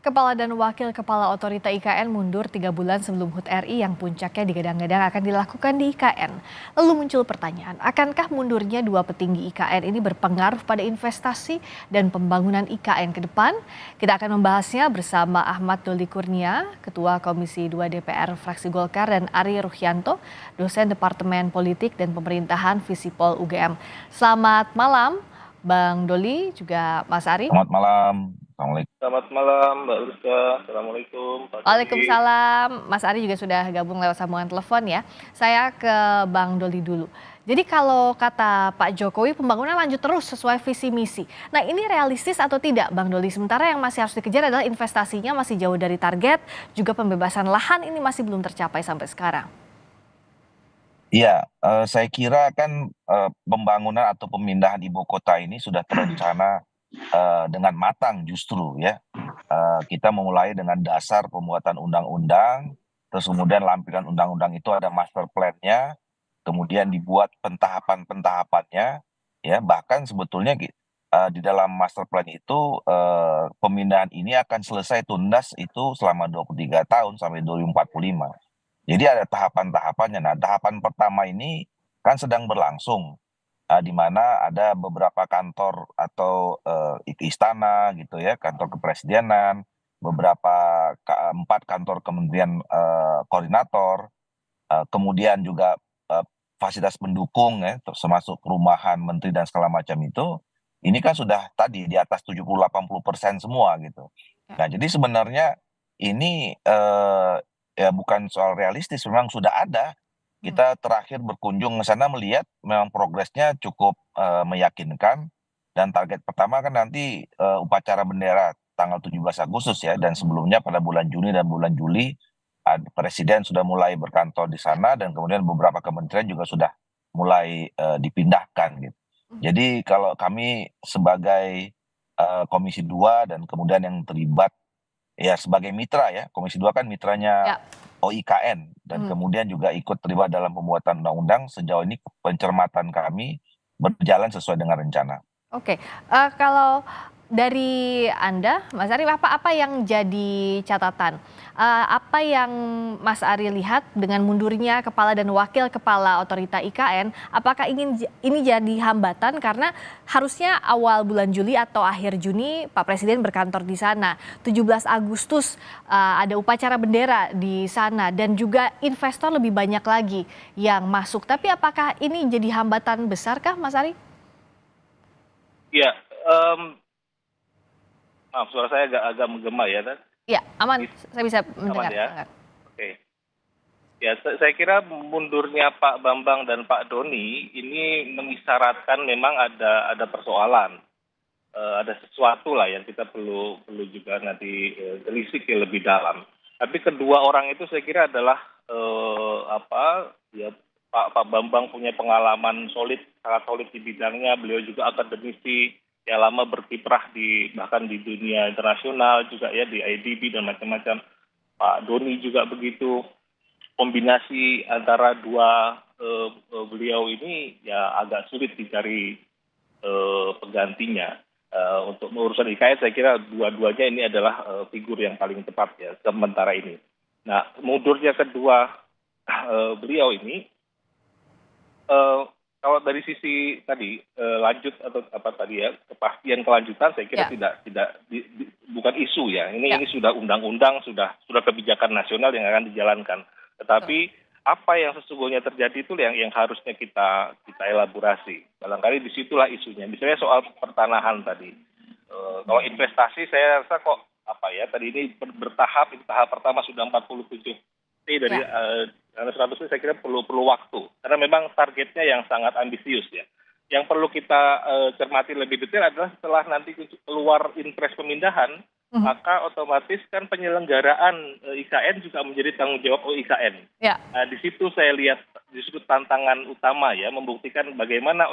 Kepala dan Wakil Kepala Otorita IKN mundur 3 bulan sebelum HUT RI yang puncaknya digadang-gadang akan dilakukan di IKN. Lalu muncul pertanyaan, akankah mundurnya dua petinggi IKN ini berpengaruh pada investasi dan pembangunan IKN ke depan? Kita akan membahasnya bersama Ahmad Doli Kurnia, Ketua Komisi 2 DPR Fraksi Golkar, dan Ari Ruhyanto, dosen Departemen Politik dan Pemerintahan Visipol UGM. Selamat malam, Bang Doli, juga Mas Ari. Selamat malam. Assalamualaikum. Selamat malam, Mbak Rizka. Assalamualaikum, Pak Dodi. Waalaikumsalam, Mas Ari juga sudah gabung lewat sambungan telepon ya. Saya ke Bang Doli dulu. Jadi kalau kata Pak Jokowi pembangunan lanjut terus sesuai visi misi. Nah ini realistis atau tidak Bang Doli? Sementara yang masih harus dikejar adalah investasinya masih jauh dari target, juga pembebasan lahan ini masih belum tercapai sampai sekarang. Iya, saya kira kan pembangunan atau pemindahan ibu kota ini sudah terencana dengan matang justru ya. Kita memulai dengan dasar pembuatan undang-undang, terus kemudian lampiran undang-undang itu ada master plan-nya, kemudian dibuat pentahapan-pentahapannya, ya bahkan sebetulnya di dalam master plan itu pemindahan ini akan selesai tuntas itu selama 23 tahun sampai 2045. Jadi ada tahapan-tahapannya. Nah, tahapan pertama ini kan sedang berlangsung, di mana ada beberapa kantor atau istana gitu ya, kantor kepresidenan, beberapa 4 kantor kementerian koordinator, kemudian juga fasilitas pendukung ya, termasuk perumahan menteri dan segala macam itu, ini kan sudah tadi di atas 70-80% semua gitu. Ya. Nah, jadi sebenarnya ini ya bukan soal realistis, memang sudah ada. Kita terakhir berkunjung ke sana melihat memang progresnya cukup meyakinkan, dan target pertama kan nanti upacara bendera tanggal 17 Agustus ya, dan sebelumnya pada bulan Juni dan bulan Juli Presiden sudah mulai berkantor di sana, dan kemudian beberapa kementerian juga sudah mulai dipindahkan gitu. Jadi kalau kami sebagai Komisi 2 dan kemudian yang terlibat ya sebagai mitra ya, Komisi 2 kan mitranya Ya. OIKN, dan kemudian juga ikut terlibat dalam pembuatan undang-undang, sejauh ini pencermatan kami berjalan sesuai dengan rencana. Oke, kalau dari Anda, Mas Ari, apa yang jadi catatan? Apa yang Mas Ari lihat dengan mundurnya kepala dan wakil kepala otorita IKN? Apakah ini jadi hambatan karena harusnya awal bulan Juli atau akhir Juni Pak Presiden berkantor di sana. 17 Agustus ada upacara bendera di sana dan juga investor lebih banyak lagi yang masuk. Tapi apakah ini jadi hambatan besarkah, Mas Ari? Ya, maaf suara saya agak menggema ya, Dan. Ya, aman. Saya bisa Aman mendengar. ya. Oke. Ya, saya kira mundurnya Pak Bambang dan Pak Doni ini mengisyaratkan memang ada persoalan. Ada sesuatu lah yang kita perlu juga nanti telisik lebih dalam. Tapi kedua orang itu saya kira adalah ya Pak Bambang punya pengalaman solid, sangat solid di bidangnya. Beliau juga akademisi yang lama berkiprah bahkan di dunia internasional juga ya, di IDB dan macam-macam. Pak Doni juga begitu. Kombinasi antara dua beliau ini ya agak sulit dicari penggantinya. Untuk urusan IKN saya kira dua-duanya ini adalah figur yang paling tepat ya sementara ini. Nah, mundurnya kedua beliau ini, kalau dari sisi tadi lanjut atau apa tadi ya, kepastian kelanjutan saya kira bukan isu ya. Ini sudah undang-undang, sudah kebijakan nasional yang akan dijalankan. Tetapi apa yang sesungguhnya terjadi itu yang harusnya kita elaborasi. Barangkali disitulah isunya. Misalnya soal pertanahan tadi. Kalau investasi saya rasa kok tadi ini bertahap. Tahap pertama sudah 47 T dari 100 ini saya kira perlu waktu. Karena memang targetnya yang sangat ambisius ya. Yang perlu kita cermati lebih detail adalah setelah nanti keluar impres pemindahan, maka otomatis kan penyelenggaraan IKN juga menjadi tanggung jawab OIKN. Ya. Nah, di situ saya lihat justru tantangan utama ya, membuktikan bagaimana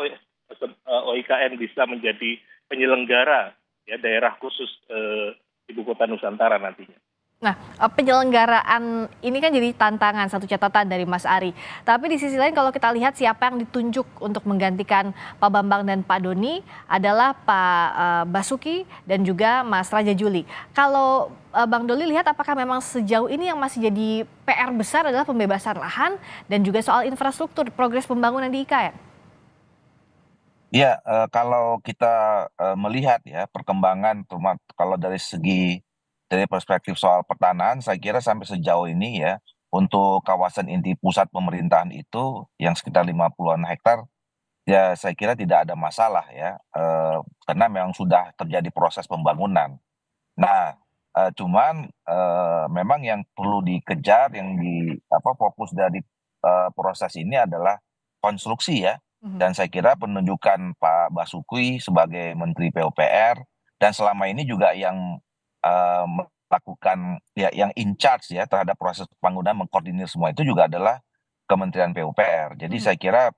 OIKN bisa menjadi penyelenggara ya daerah khusus ibu kota Nusantara nantinya. Nah, penyelenggaraan ini kan jadi tantangan, satu catatan dari Mas Ari. Tapi di sisi lain kalau kita lihat siapa yang ditunjuk untuk menggantikan Pak Bambang dan Pak Doni adalah Pak Basuki dan juga Mas Raja Juli. Kalau Bang Doli lihat apakah memang sejauh ini yang masih jadi PR besar adalah pembebasan lahan dan juga soal infrastruktur, progres pembangunan di IKN? Ya, kalau kita melihat ya perkembangan kalau dari perspektif soal pertanahan, saya kira sampai sejauh ini ya untuk kawasan inti pusat pemerintahan itu yang sekitar 50-an hektar, ya saya kira tidak ada masalah ya, karena memang sudah terjadi proses pembangunan. Nah, cuman memang yang perlu dikejar, fokus dari proses ini adalah konstruksi ya. Mhm. Dan saya kira penunjukan Pak Basuki sebagai Menteri PUPR dan selama ini juga yang melakukan ya, yang in charge ya terhadap proses pembangunan, mengkoordinir semua itu juga adalah Kementerian PUPR. Jadi Mhm. saya kira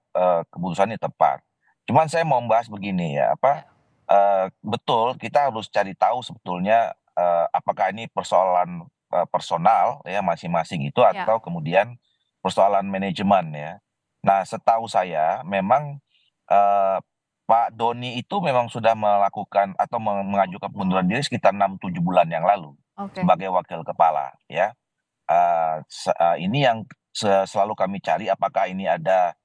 keputusannya tepat. Cuman saya mau membahas begini ya, Ya. betul kita harus cari tahu sebetulnya, apakah ini persoalan personal ya masing-masing itu Ya. atau kemudian persoalan manajemen ya. Nah, setahu saya memang, eee, Pak Doni itu memang sudah melakukan atau mengajukan pengunduran diri sekitar 6, 7 bulan yang lalu Oke. sebagai wakil kepala ya. Ini yang selalu kami cari apakah ini ada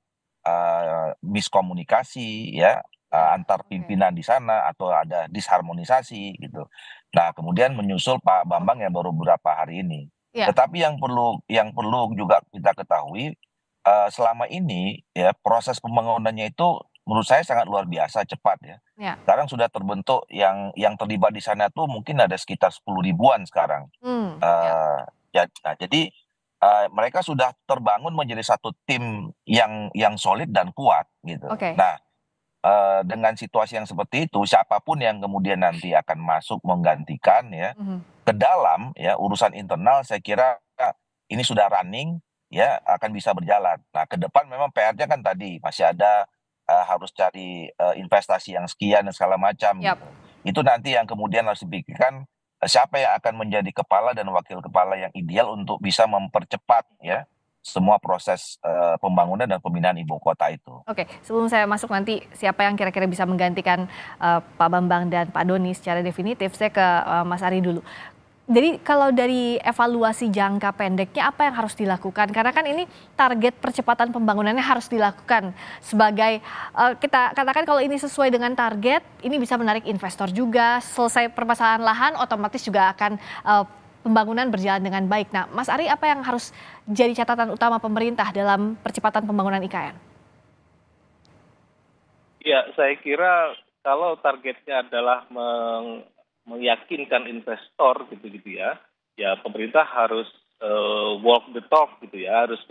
miskomunikasi ya, Ya. antar Oke. pimpinan di sana atau ada disharmonisasi gitu. Nah, kemudian menyusul Pak Bambang yang baru beberapa hari ini. Ya. Tetapi yang perlu juga kita ketahui, selama ini ya proses pembangunannya itu menurut saya sangat luar biasa cepat ya. Ya. Sekarang sudah terbentuk yang terlibat di sana tuh mungkin ada sekitar 10 ribuan sekarang. Ya. Jadi, mereka sudah terbangun menjadi satu tim yang solid dan kuat gitu. Oke. Nah, dengan situasi yang seperti itu, siapapun yang kemudian nanti akan masuk menggantikan ya, Mhm. ke dalam ya urusan internal saya kira ini sudah running ya, akan bisa berjalan. Nah, ke depan memang PR-nya kan tadi masih ada, harus cari, investasi yang sekian dan segala macam Yap. gitu. Itu nanti yang kemudian harus dipikirkan, siapa yang akan menjadi kepala dan wakil kepala yang ideal untuk bisa mempercepat ya, semua proses, pembangunan dan pemindahan ibu kota itu. Oke, sebelum saya masuk nanti siapa yang kira-kira bisa menggantikan Pak Bambang dan Pak Doni secara definitif, saya ke Mas Ari dulu. Jadi kalau dari evaluasi jangka pendeknya apa yang harus dilakukan? Karena kan ini target percepatan pembangunannya harus dilakukan sebagai kita katakan kalau ini sesuai dengan target, ini bisa menarik investor juga, selesai permasalahan lahan otomatis juga akan pembangunan berjalan dengan baik. Nah, Mas Ari apa yang harus jadi catatan utama pemerintah dalam percepatan pembangunan IKN? Ya, saya kira kalau targetnya adalah meyakinkan investor gitu-gitu ya, ya pemerintah harus walk the talk gitu ya, harus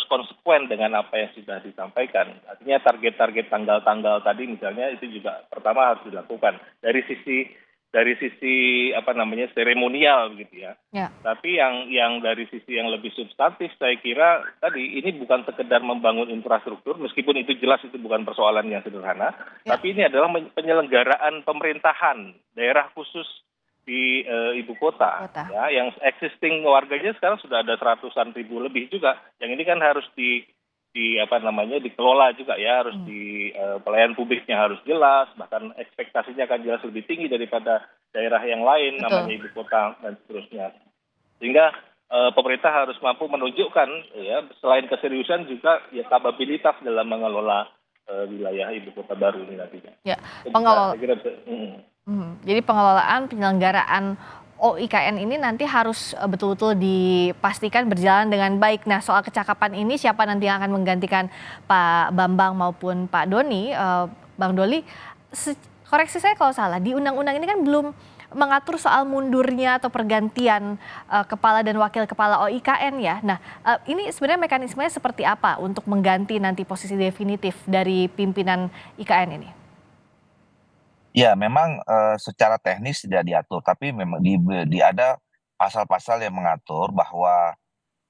konsekuen dengan apa yang sudah disampaikan. Artinya target-target tanggal-tanggal tadi misalnya itu juga pertama harus dilakukan dari sisi apa namanya seremonial gitu ya. Ya. Tapi yang dari sisi yang lebih substantif saya kira tadi ini bukan sekedar membangun infrastruktur meskipun itu jelas itu bukan persoalan yang sederhana, Ya. tapi ini adalah penyelenggaraan pemerintahan daerah khusus di ibu kota ya, yang existing warganya sekarang sudah ada seratusan ribu lebih juga. Yang ini kan harus di apa namanya dikelola juga ya, harus di pelayanan publiknya harus jelas, bahkan ekspektasinya akan jelas lebih tinggi daripada daerah yang lain Betul. namanya ibu kota dan seterusnya. Sehingga pemerintah harus mampu menunjukkan ya selain keseriusan juga ya kapabilitas dalam mengelola wilayah ibu kota baru ini nantinya. Ya, Saya kira, Jadi pengelolaan penyelenggaraan OIKN ini nanti harus betul-betul dipastikan berjalan dengan baik. Nah, soal kecakapan ini siapa nanti yang akan menggantikan Pak Bambang maupun Pak Doni, Bang Doli, koreksi saya kalau salah, di undang-undang ini kan belum mengatur soal mundurnya atau pergantian kepala dan wakil kepala OIKN ya. Nah, ini sebenarnya mekanismenya seperti apa untuk mengganti nanti posisi definitif dari pimpinan IKN ini? Ya memang, secara teknis tidak diatur, tapi memang ada pasal-pasal yang mengatur bahwa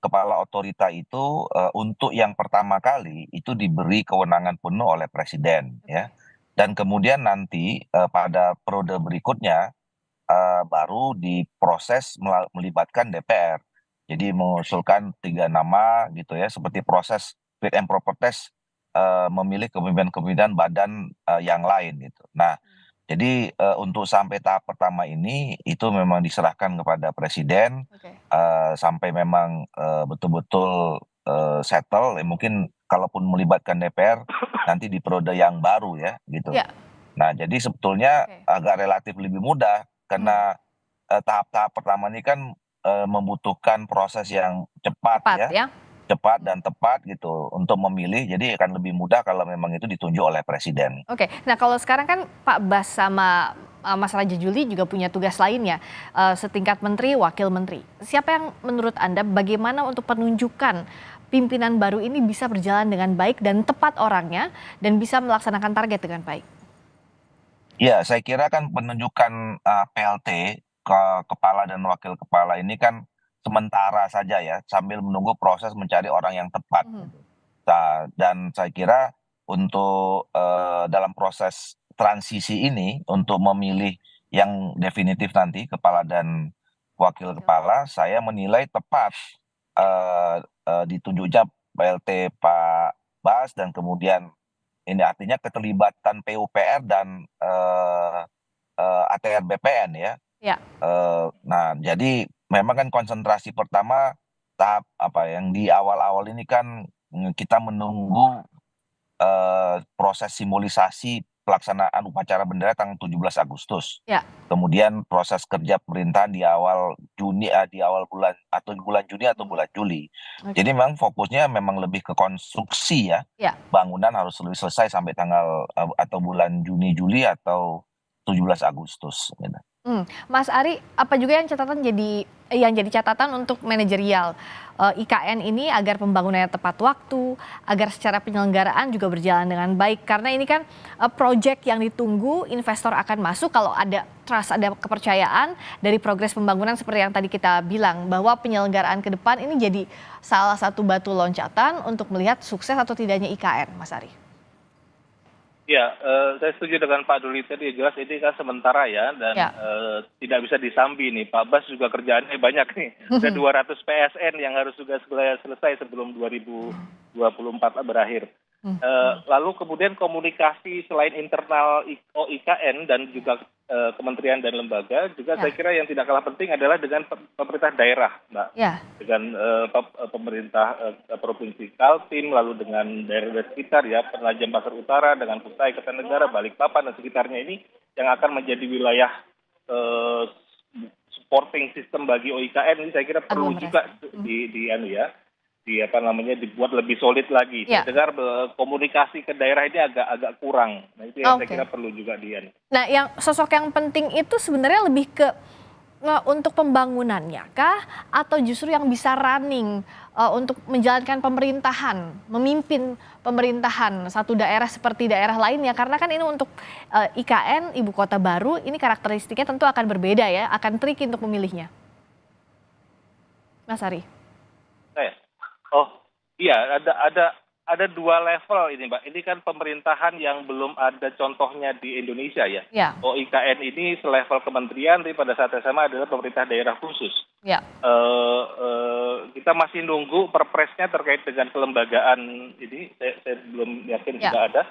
kepala otorita itu, untuk yang pertama kali itu diberi kewenangan penuh oleh presiden ya, Oke. dan kemudian nanti, pada periode berikutnya baru diproses melibatkan DPR. Jadi mengusulkan 3 nama gitu ya, seperti proses fit and proper test, memilih kepemimpinan badan, yang lain gitu. Nah, jadi, untuk sampai tahap pertama ini, itu memang diserahkan kepada presiden, Oke. sampai memang, betul-betul, settle, mungkin kalaupun melibatkan DPR, nanti di periode yang baru ya, gitu. Ya. Nah, jadi sebetulnya Oke. agak relatif lebih mudah, karena, tahap-tahap pertama ini kan, membutuhkan proses yang cepat Cepat ya, ya. cepat dan tepat gitu, untuk memilih, jadi akan lebih mudah kalau memang itu ditunjuk oleh presiden. Oke. Nah, kalau sekarang kan Pak Bas sama, Mas Raja Juli juga punya tugas lainnya, setingkat menteri, wakil menteri. Siapa yang menurut Anda bagaimana untuk penunjukan pimpinan baru ini bisa berjalan dengan baik dan tepat orangnya dan bisa melaksanakan target dengan baik? Ya, saya kira kan penunjukan, PLT ke kepala dan wakil kepala ini kan sementara saja ya, sambil menunggu proses mencari orang yang tepat Mhm. gitu. Dan saya kira untuk, dalam proses transisi ini, untuk memilih yang definitif nanti kepala dan wakil Wakil. kepala, saya menilai tepat, eee eee, ditunjuknya PLT Pak Bas dan kemudian ini artinya keterlibatan PUPR dan, ATR BPN ya. Ya. Nah, jadi memang kan konsentrasi pertama tahap apa, yang di awal-awal ini kan, kita menunggu, proses simbolisasi pelaksanaan upacara bendera tanggal 17 Agustus. Ya. Kemudian proses kerja pemerintahan di awal Juni, di awal bulan atau bulan Juni atau bulan Juli. Oke. Jadi memang fokusnya memang lebih ke konstruksi ya, Ya. bangunan harus lebih selesai sampai tanggal, atau bulan Juni, Juli atau 17 Agustus gitu. Mas Ari, apa juga yang jadi catatan untuk manajerial, IKN ini agar pembangunannya tepat waktu, agar secara penyelenggaraan juga berjalan dengan baik? Karena ini kan, proyek yang ditunggu, investor akan masuk kalau ada trust, ada kepercayaan dari progres pembangunan seperti yang tadi kita bilang, bahwa penyelenggaraan ke depan ini jadi salah satu batu loncatan untuk melihat sukses atau tidaknya IKN, Mas Ari. Ya, saya setuju dengan Pak Duli tadi, jelas ini kan sementara ya, dan Ya. tidak bisa disambi nih. Pak Bas juga kerjaannya banyak nih. Ada 200 PSN yang harus juga selesai sebelum 2024 berakhir. Lalu kemudian komunikasi selain internal IKN dan juga kementerian dan lembaga, juga Ya. saya kira yang tidak kalah penting adalah dengan pemerintah daerah, Mbak. Ya. Dengan pemerintah provinsi Kaltim, lalu dengan daerah sekitar ya, Penajam Pasar Utara, dengan Kutai Kartanegara, Balikpapan dan sekitarnya ini yang akan menjadi wilayah supporting system bagi OIKN ini, saya kira perlu juga dibuat lebih solid lagi. Ya. Saya dengar komunikasi ke daerah ini agak kurang. Nah, itu yang saya Oke. kira perlu juga Nah, yang sosok yang penting itu sebenarnya lebih ke untuk pembangunannya kah? Atau justru yang bisa running untuk menjalankan pemerintahan, memimpin pemerintahan satu daerah seperti daerah lainnya? Karena kan ini untuk IKN, ibu kota baru, ini karakteristiknya tentu akan berbeda ya, akan tricky untuk memilihnya. Mas Ari. Oh iya, ada dua level ini, Mbak. Ini kan pemerintahan yang belum ada contohnya di Indonesia ya. Ya. OIKN ini selevel kementerian, tapi pada saat yang sama adalah pemerintah daerah khusus. Ya. Kita masih nunggu perpresnya terkait dengan kelembagaan ini. Saya belum yakin Ya. sudah ada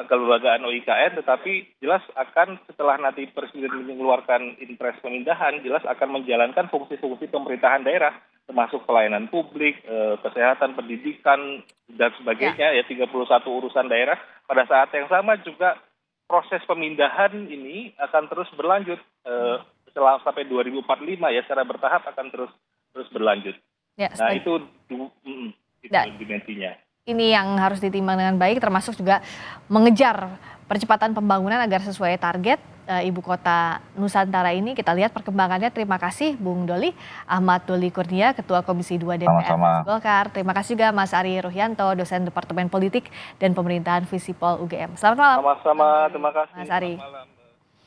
kelembagaan OIKN, tetapi jelas akan setelah nanti Presiden mengeluarkan impres pemindahan, jelas akan menjalankan fungsi-fungsi pemerintahan daerah, termasuk pelayanan publik, kesehatan, pendidikan, dan sebagainya, ya 31 urusan daerah. Pada saat yang sama juga proses pemindahan ini akan terus berlanjut setelah sampai 2045 ya, secara bertahap akan terus berlanjut. Ya, Nah itu dimensinya. Ini yang harus ditimbang dengan baik, termasuk juga mengejar percepatan pembangunan agar sesuai target ibu kota Nusantara ini. Kita lihat perkembangannya. Terima kasih Bung Doli, Ahmad Doli Kurnia, Ketua Komisi 2 DPR Golkar. Terima kasih juga Mas Ari Ruhyanto, dosen Departemen Politik dan Pemerintahan Visipol UGM. Selamat malam. Sama-sama, terima kasih. Mas Ari. Selamat malam.